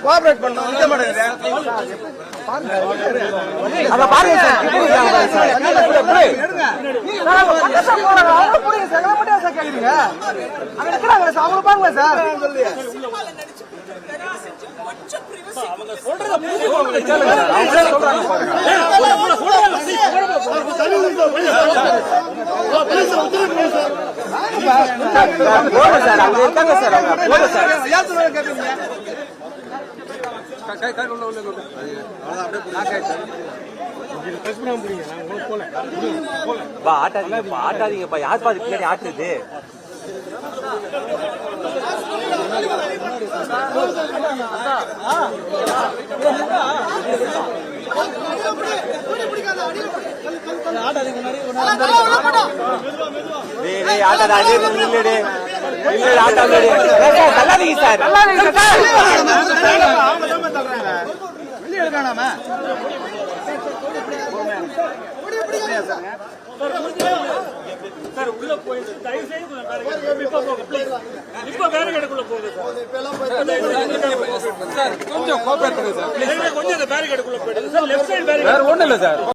Cooperate பண்ணணும் நிக்க மாட்டேங்குது. அத பாருங்க சார். ஆட்டாதீங்கப்பா, யார் பாதி பின்னாடி ஆட்டுது? உள்ள போயிட்டு தயவு செய்து இப்ப பேரிகேடுக்குள்ள போகுது சார். கொஞ்சம் பேரிகேடுக்குள்ள போயிடுது சார். லெஃப்ட் சைடு பேரிகேட் ஒண்ணு இல்ல சார்.